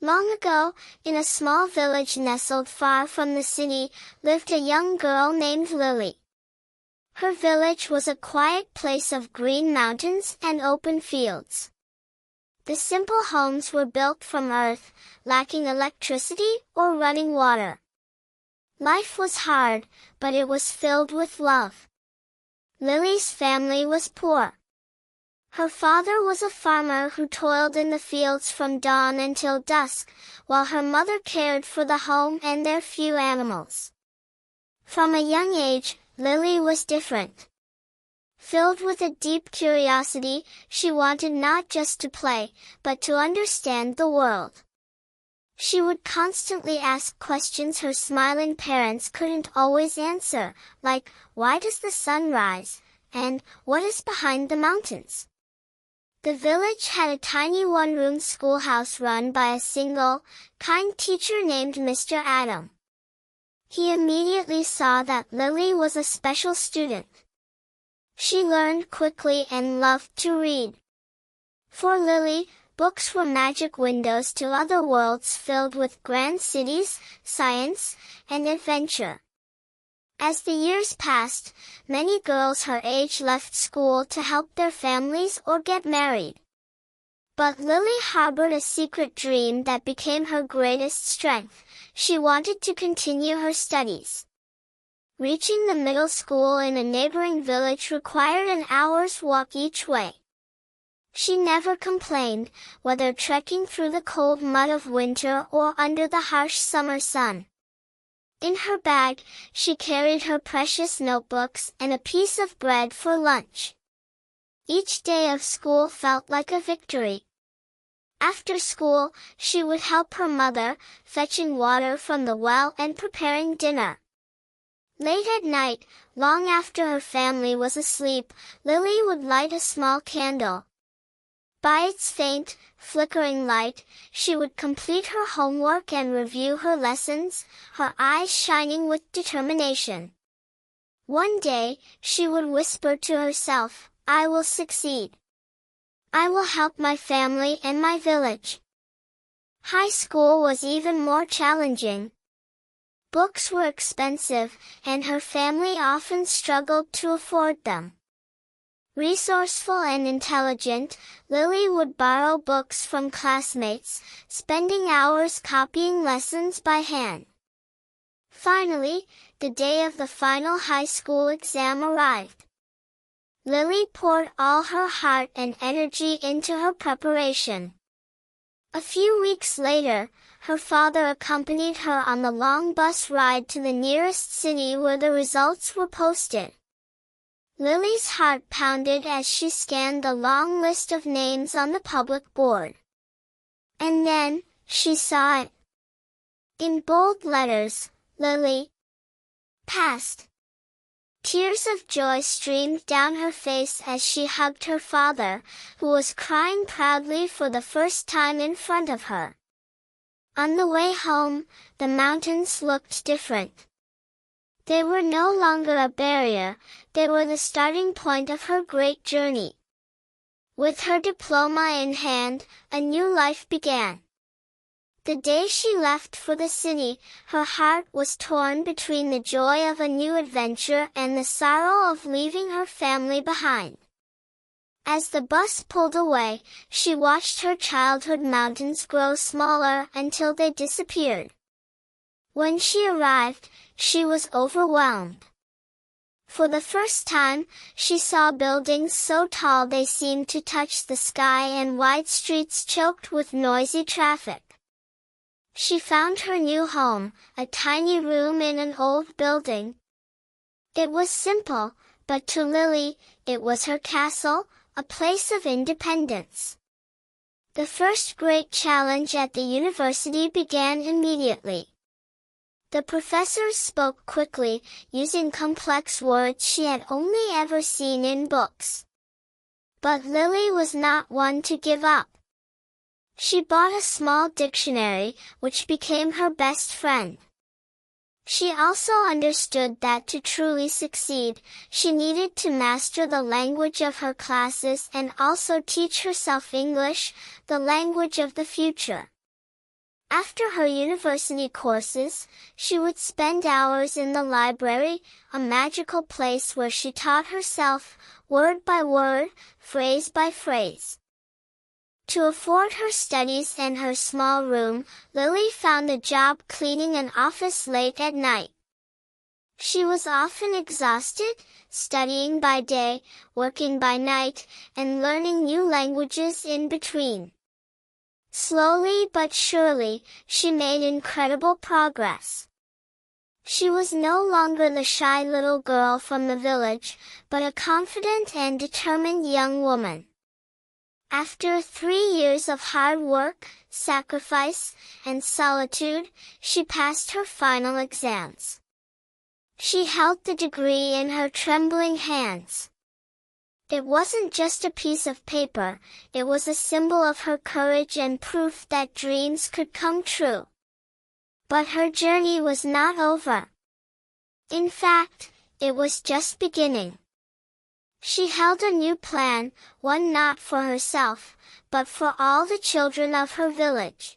Long ago, in a small village nestled far from the city, lived a young girl named Lily. Her village was a quiet place of green mountains and open fields. The simple homes were built from earth, lacking electricity or running water. Life was hard, but it was filled with love. Lily's family was poor. Her father was a farmer who toiled in the fields from dawn until dusk, while her mother cared for the home and their few animals. From a young age, Lily was different. Filled with a deep curiosity, she wanted not just to play, but to understand the world. She would constantly ask questions her smiling parents couldn't always answer, like, "Why does the sun rise?" and "What is behind the mountains?" The village had a tiny one-room schoolhouse run by a single, kind teacher named Mr. Adam. He immediately saw that Lily was a special student. She learned quickly and loved to read. For Lily, books were magic windows to other worlds filled with grand cities, science, and adventure. As the years passed, many girls her age left school to help their families or get married. But Lily harbored a secret dream that became her greatest strength. She wanted to continue her studies. Reaching the middle school in a neighboring village required an hour's walk each way. She never complained, whether trekking through the cold mud of winter or under the harsh summer sun. In her bag, she carried her precious notebooks and a piece of bread for lunch. Each day of school felt like a victory. After school, she would help her mother, fetching water from the well and preparing dinner. Late at night, long after her family was asleep, Lily would light a small candle. By its faint, flickering light, she would complete her homework and review her lessons, her eyes shining with determination. One day, she would whisper to herself, "I will succeed. I will help my family and my village." High school was even more challenging. Books were expensive, and her family often struggled to afford them. Resourceful and intelligent, Lily would borrow books from classmates, spending hours copying lessons by hand. Finally, the day of the final high school exam arrived. Lily poured all her heart and energy into her preparation. A few weeks later, her father accompanied her on the long bus ride to the nearest city where the results were posted. Lily's heart pounded as she scanned the long list of names on the public board. And then, she saw it. In bold letters, Lily passed. Tears of joy streamed down her face as she hugged her father, who was crying proudly for the first time in front of her. On the way home, the mountains looked different. They were no longer a barrier, they were the starting point of her great journey. With her diploma in hand, a new life began. The day she left for the city, her heart was torn between the joy of a new adventure and the sorrow of leaving her family behind. As the bus pulled away, she watched her childhood mountains grow smaller until they disappeared. When she arrived, she was overwhelmed. For the first time, she saw buildings so tall they seemed to touch the sky and wide streets choked with noisy traffic. She found her new home, a tiny room in an old building. It was simple, but to Lily, it was her castle, a place of independence. The first great challenge at the university began immediately. The professors spoke quickly, using complex words she had only ever seen in books. But Lily was not one to give up. She bought a small dictionary, which became her best friend. She also understood that to truly succeed, she needed to master the language of her classes and also teach herself English, the language of the future. After her university courses, she would spend hours in the library, a magical place where she taught herself, word by word, phrase by phrase. To afford her studies and her small room, Lily found a job cleaning an office late at night. She was often exhausted, studying by day, working by night, and learning new languages in between. Slowly but surely, she made incredible progress. She was no longer the shy little girl from the village, but a confident and determined young woman. After 3 years of hard work, sacrifice, and solitude, she passed her final exams. She held the degree in her trembling hands. It wasn't just a piece of paper, it was a symbol of her courage and proof that dreams could come true. But her journey was not over. In fact, it was just beginning. She held a new plan, one not for herself, but for all the children of her village.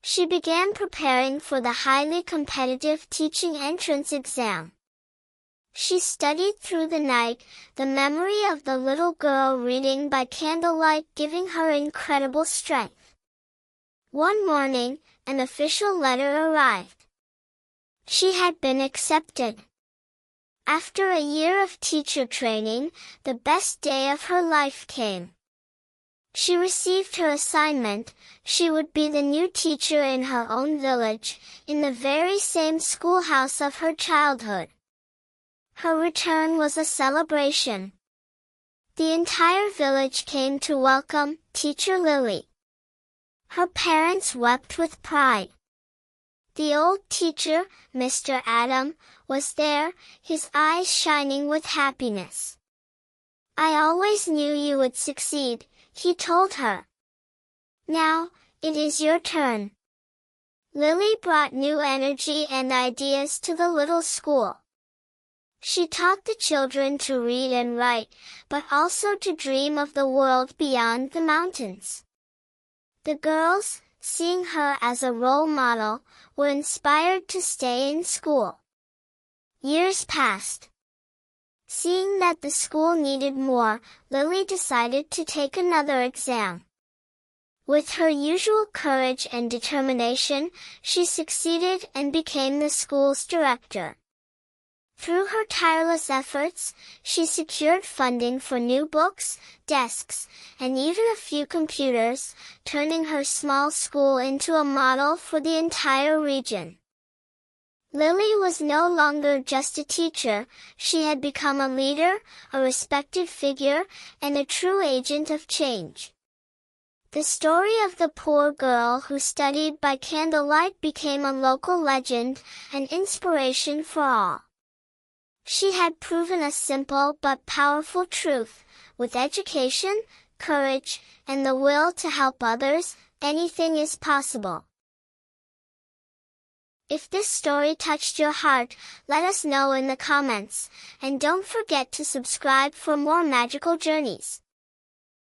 She began preparing for the highly competitive teaching entrance exam. She studied through the night, the memory of the little girl reading by candlelight giving her incredible strength. One morning, an official letter arrived. She had been accepted. After a year of teacher training, the best day of her life came. She received her assignment. She would be the new teacher in her own village, in the very same schoolhouse of her childhood. Her return was a celebration. The entire village came to welcome Teacher Lily. Her parents wept with pride. The old teacher, Mr. Adam, was there, his eyes shining with happiness. "I always knew you would succeed," he told her. "Now, it is your turn." Lily brought new energy and ideas to the little school. She taught the children to read and write, but also to dream of the world beyond the mountains. The girls, seeing her as a role model, were inspired to stay in school. Years passed. Seeing that the school needed more, Lily decided to take another exam. With her usual courage and determination, she succeeded and became the school's director. Through her tireless efforts, she secured funding for new books, desks, and even a few computers, turning her small school into a model for the entire region. Lily was no longer just a teacher, she had become a leader, a respected figure, and a true agent of change. The story of the poor girl who studied by candlelight became a local legend, an inspiration for all. She had proven a simple but powerful truth: with education, courage, and the will to help others, anything is possible. If this story touched your heart, let us know in the comments, and don't forget to subscribe for more magical journeys.